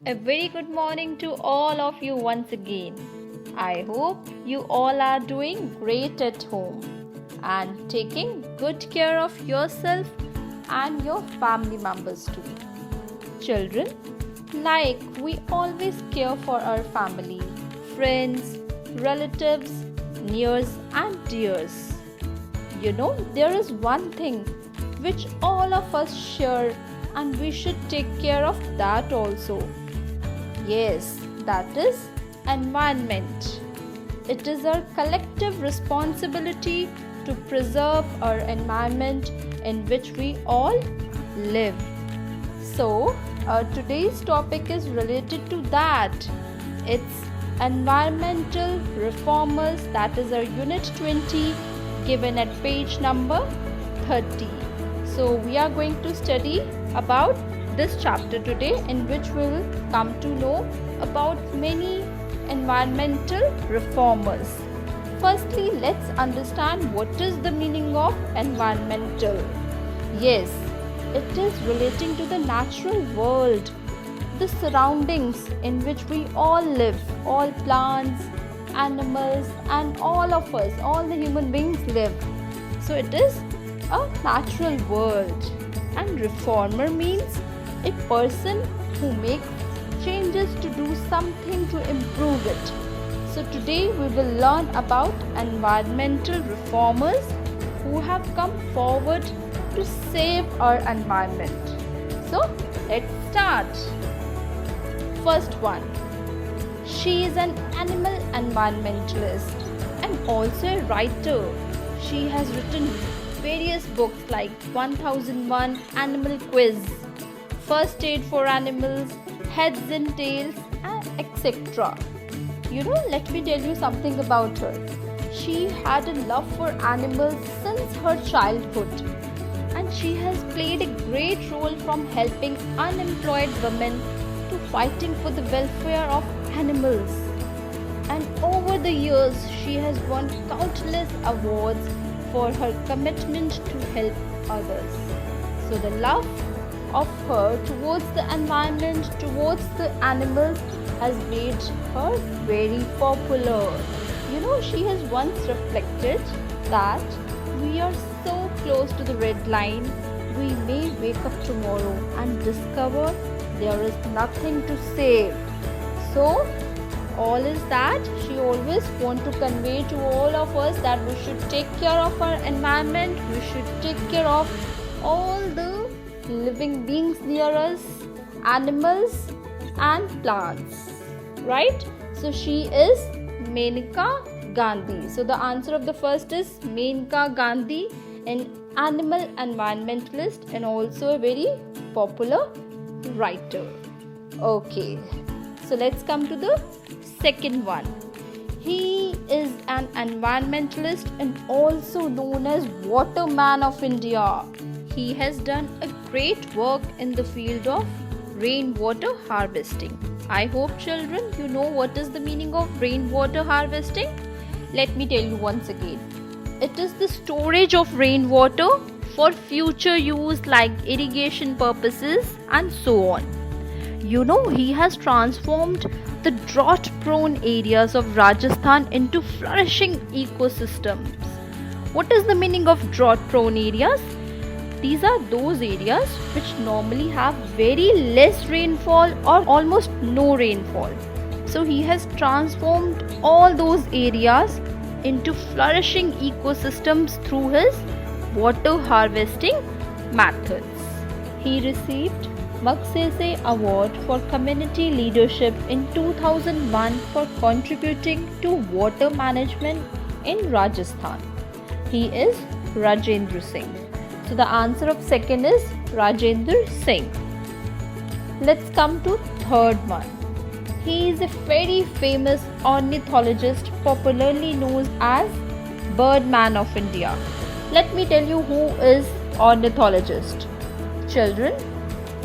A very good morning to all of you once again. I hope you all are doing great at home and taking good care of yourself and your family members too. Children, like we always care for our family, friends, relatives, nears and dears. There is one thing which all of us share and we should take care of that also. Yes, that is environment. It is our collective responsibility to preserve our environment in which we all live. So, today's topic is related to that. It's environmental reformers, that is our unit 20, given at page number 30. So, we are going to study about this chapter today, in which we will come to know about many environmental reformers. Firstly, let's understand what is the meaning of environmental. Yes, it is relating to the natural world, the surroundings in which we all live, all plants, animals, and all of us, all the human beings live. So it is a natural world. And reformer means a person who makes changes to do something to improve it. So today we will learn about environmental reformers who have come forward to save our environment. So let's start. First one. She is an animal environmentalist and also a writer. She has written various books like 1001 Animal Quiz, First Aid for Animals, Heads and Tails, and etc. Let me tell you something about her. She had a love for animals since her childhood, and she has played a great role from helping unemployed women to fighting for the welfare of animals. And over the years, she has won countless awards for her commitment to help others. So the love of her towards the environment, towards the animals, has made her very popular. She has once reflected that we are so close to the red line, we may wake up tomorrow and discover there is nothing to save. So all is that she always want to convey to all of us that we should take care of our environment, we should take care of all the living beings near us, animals and plants, right? So she is Maneka Gandhi. So the answer of the first is Maneka Gandhi, an animal environmentalist and also a very popular writer. Okay, so let's come to the second one. He is an environmentalist and also known as Waterman of India. He has done a great work in the field of rainwater harvesting. I hope children you know what is the meaning of rainwater harvesting. Let me tell you once again. It is the storage of rainwater for future use like irrigation purposes and so on. He has transformed the drought-prone areas of Rajasthan into flourishing ecosystems. What is the meaning of drought-prone areas? These are those areas which normally have very less rainfall or almost no rainfall. So he has transformed all those areas into flourishing ecosystems through his water harvesting methods. He received Magsaysay Award for Community Leadership in 2001 for contributing to water management in Rajasthan. He is Rajendra Singh. So the answer of second is Rajendra Singh. Let's come to third one. He is a very famous ornithologist popularly known as Birdman of India. Let me tell you who is ornithologist. Children,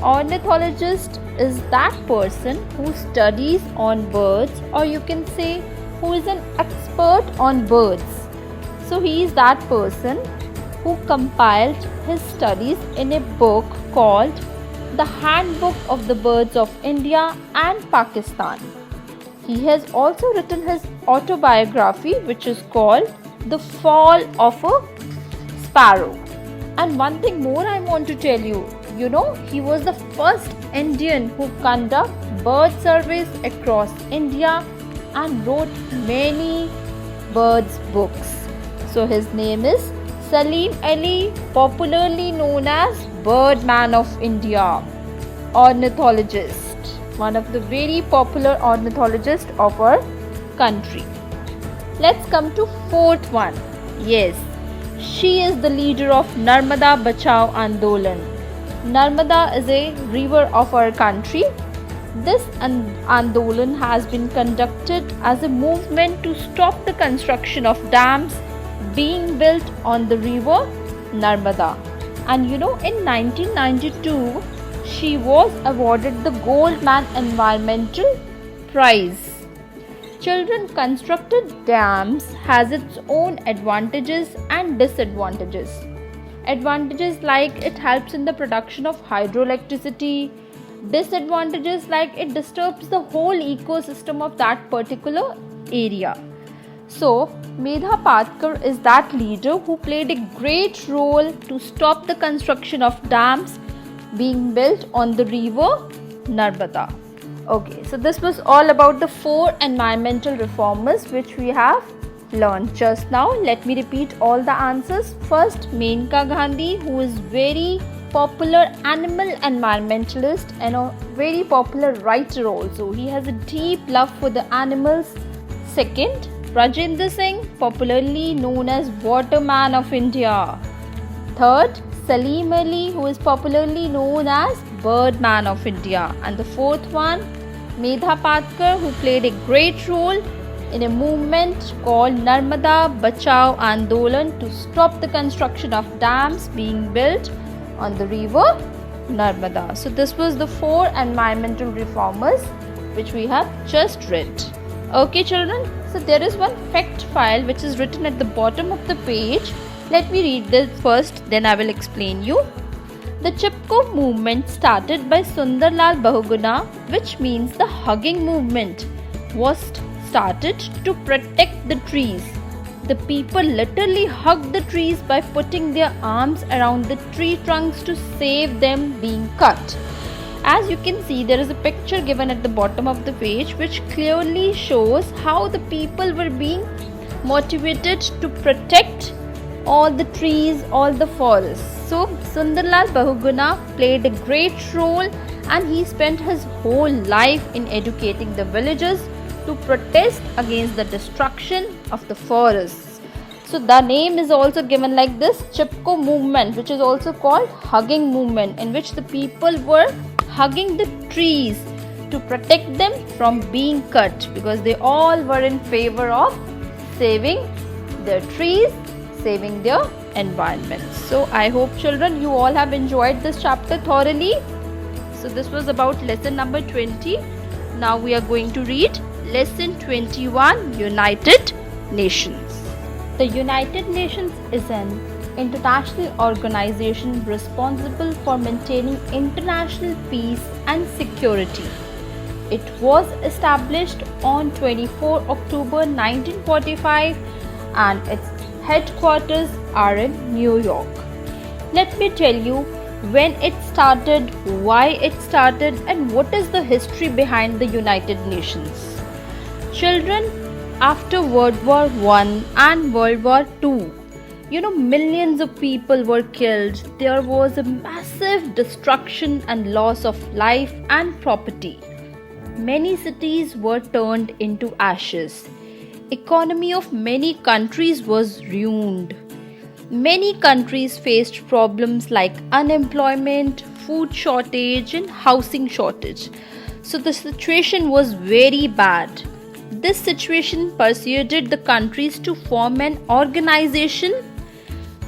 ornithologist is that person who studies on birds, or you can say who is an expert on birds. So he is that person who compiled his studies in a book called the Handbook of the Birds of India and Pakistan. He has also written his autobiography, which is called The Fall of a Sparrow. And one thing more I want to tell you, he was the first Indian who conducted bird surveys across India and wrote many birds books. So his name is Salim Ali, popularly known as Birdman of India, ornithologist, one of the very popular ornithologists of our country. Let's come to fourth one. Yes, she is the leader of Narmada Bachao Andolan. Narmada is a river of our country. This Andolan has been conducted as a movement to stop the construction of dams being built on the river Narmada. And in 1992, she was awarded the Goldman Environmental Prize. Children, constructed dams has its own advantages and disadvantages. Advantages like it helps in the production of hydroelectricity. Disadvantages like it disturbs the whole ecosystem of that particular area. So, Medha Patkar is that leader who played a great role to stop the construction of dams being built on the river Narmada. Okay, so this was all about the 4 environmental reformers which we have learned just now. Let me repeat all the answers. First, Menka Gandhi, who is very popular animal environmentalist and a very popular writer also. He has a deep love for the animals. Second, Rajendra Singh, popularly known as Waterman of India. Third, Salim Ali, who is popularly known as Birdman of India. And the fourth one, Medha Patkar, who played a great role in a movement called Narmada Bachao Andolan to stop the construction of dams being built on the river Narmada. So this was the 4 environmental reformers which we have just read. Okay children, so there is one fact file which is written at the bottom of the page. Let me read this first, then I will explain you. The Chipko movement, started by Sundarlal Bahuguna, which means the hugging movement, was started to protect the trees. The people literally hugged the trees by putting their arms around the tree trunks to save them being cut. As you can see, there is a picture given at the bottom of the page which clearly shows how the people were being motivated to protect all the trees, all the forests. So Sundarlal Bahuguna played a great role and he spent his whole life in educating the villagers to protest against the destruction of the forests. So the name is also given like this, Chipko movement, which is also called hugging movement, in which the people were hugging the trees to protect them from being cut, because they all were in favor of saving their trees, saving their environment. So I hope children you all have enjoyed this chapter thoroughly. So this was about lesson number 20. Now we are going to read lesson 21, United Nations. The United Nations is an international organization responsible for maintaining international peace and security. It was established on 24 October 1945 and its headquarters are in New York. Let me tell you when it started, why it started, and what is the history behind the United Nations. Children, after World War I and World War II, millions of people were killed. There was a massive destruction and loss of life and property. Many cities were turned into ashes. Economy of many countries was ruined. Many countries faced problems like unemployment, food shortage, and housing shortage. So the situation was very bad. This situation persuaded the countries to form an organization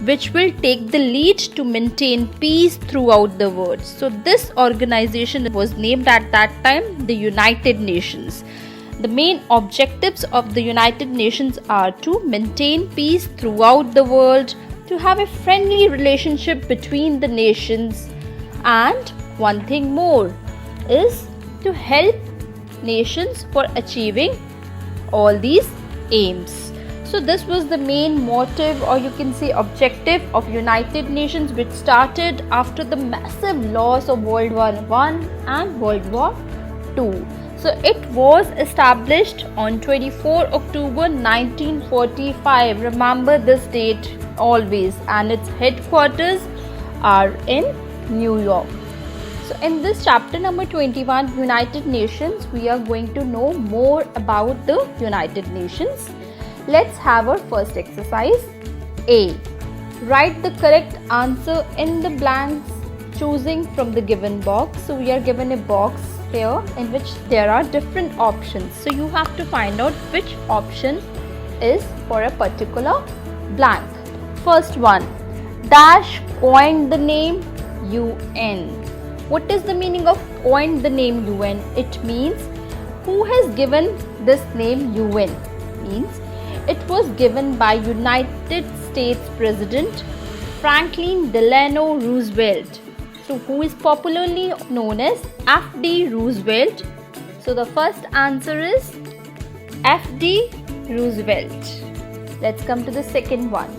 which will take the lead to maintain peace throughout the world. So this organization was named at that time the United Nations. The main objectives of the United Nations are to maintain peace throughout the world, to have a friendly relationship between the nations, and one thing more is to help nations for achieving all these aims. So this was the main motive, or you can say objective, of United Nations, which started after the massive loss of World War I and World War II. So it was established on 24 October 1945. Remember this date always, and its headquarters are in New York. So in this chapter number 21, United Nations, we are going to know more about the United Nations. Let's have our first exercise. A. Write the correct answer in the blanks choosing from the given box. So we are given a box here in which there are different options. So you have to find out which option is for a particular blank. First one, dash coined the name UN. What is the meaning of coined the name UN? It means who has given this name UN? Means it was given by United States President Franklin Delano Roosevelt. So who is popularly known as F.D. Roosevelt? So the first answer is F.D. Roosevelt. Let's come to the second one.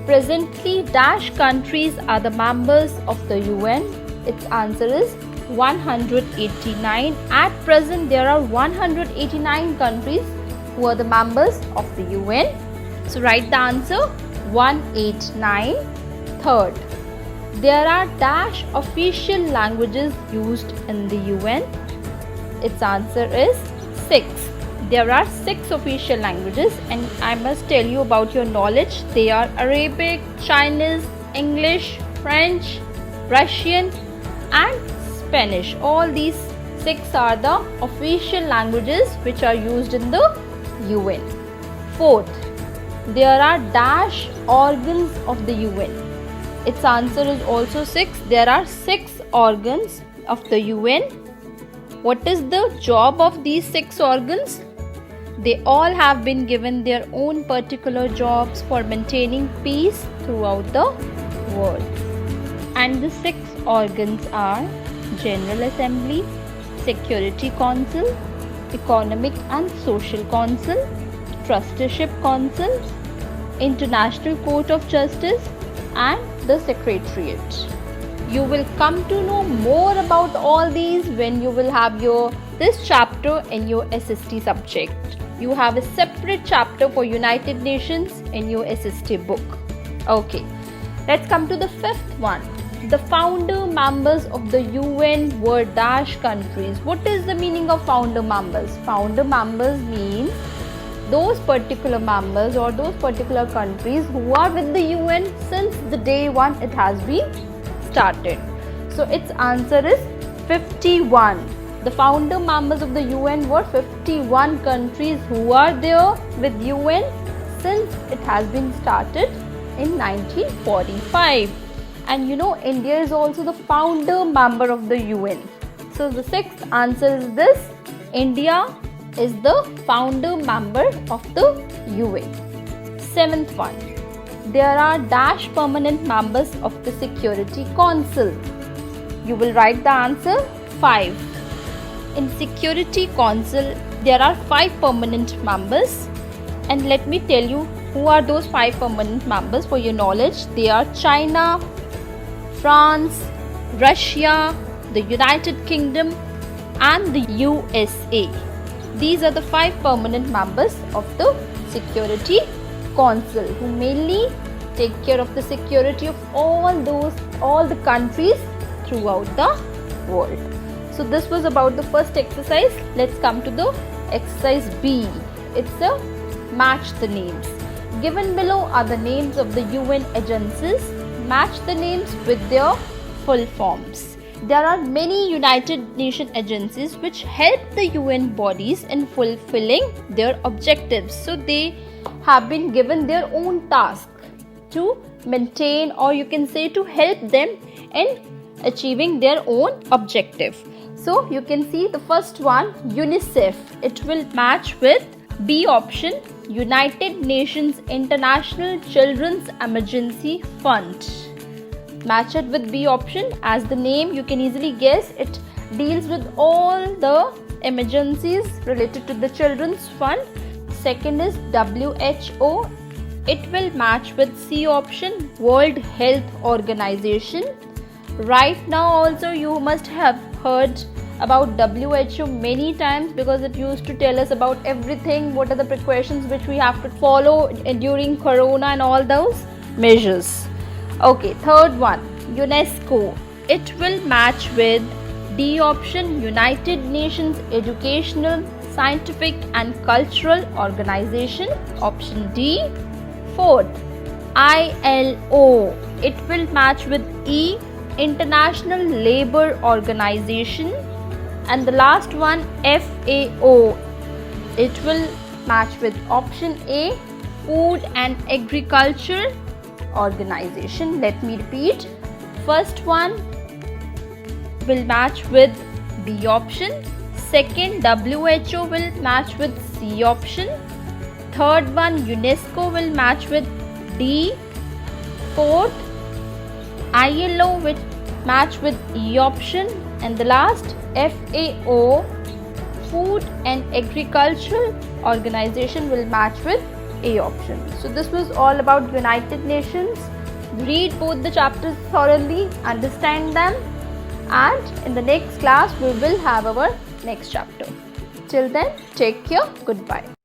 Presently, dash countries are the members of the UN. Its answer is 189. At present, there are 189 countries who are the members of the UN. So write the answer 189. Third, there are dash official languages used in the UN. Its answer is 6. There are 6 official languages, and I must tell you about your knowledge. They are Arabic, Chinese, English, French, Russian and Spanish. All these 6 are the official languages which are used in the UN. Fourth, there are dash organs of the UN. Its answer is also 6. There are 6 organs of the UN. What is the job of these 6 organs? They all have been given their own particular jobs for maintaining peace throughout the world. And the 6 organs are General Assembly, Security Council, Economic and Social Council, Trusteeship Council, International Court of Justice and the Secretariat. You will come to know more about all these when you will have this chapter in your SST subject. You have a separate chapter for United Nations in your SST book. Okay, let's come to the fifth one. The founder members of the UN were dash countries. What is the meaning of founder members? Founder members means those particular members or those particular countries who are with the UN since the day one it has been started. So its answer is 51. The founder members of the UN were 51 countries who are there with UN since it has been started in 1945. And you know, India is also the founder member of the UN. So the sixth answer is this: India is the founder member of the UN. Seventh one, there are dash permanent members of the Security Council. You will write the answer 5. In Security Council, there are 5 permanent members, and let me tell you who are those 5 permanent members for your knowledge. They are China, France, Russia, the United Kingdom and the USA. These are the 5 permanent members of the Security Council who mainly take care of the security of all the countries throughout the world. So this was about the first exercise. Let's come to the exercise B. It's the match the names. Given below are the names of the UN agencies. Match the names with their full forms. There are many United Nations agencies which help the UN bodies in fulfilling their objectives. So they have been given their own task to maintain, or you can say to help them in achieving their own objective. So you can see the first one, UNICEF. It will match with B option, United Nations International Children's Emergency Fund. match it with B option. As the name you can easily guess, it deals with all the emergencies related to the Children's Fund. Second is WHO. It will match with C option, World Health Organization. Right now also you must have heard about WHO many times, because it used to tell us about everything, what are the precautions which we have to follow during corona and all those measures. Okay, third one, UNESCO. It will match with D option, United Nations Educational, Scientific and Cultural Organization, option D. Fourth, ILO. It will match with E, International Labour Organization. And the last one, FAO. It will match with option A, Food and Agriculture Organization. Let me repeat. First one will match with B option. Second, WHO will match with C option. Third one, UNESCO will match with D. Fourth, ILO will match with E option. And the last, FAO, Food and Agricultural Organization, will match with A option. So this was all about United Nations. Read both the chapters thoroughly, understand them, and in the next class we will have our next chapter. Till then, take care. Goodbye.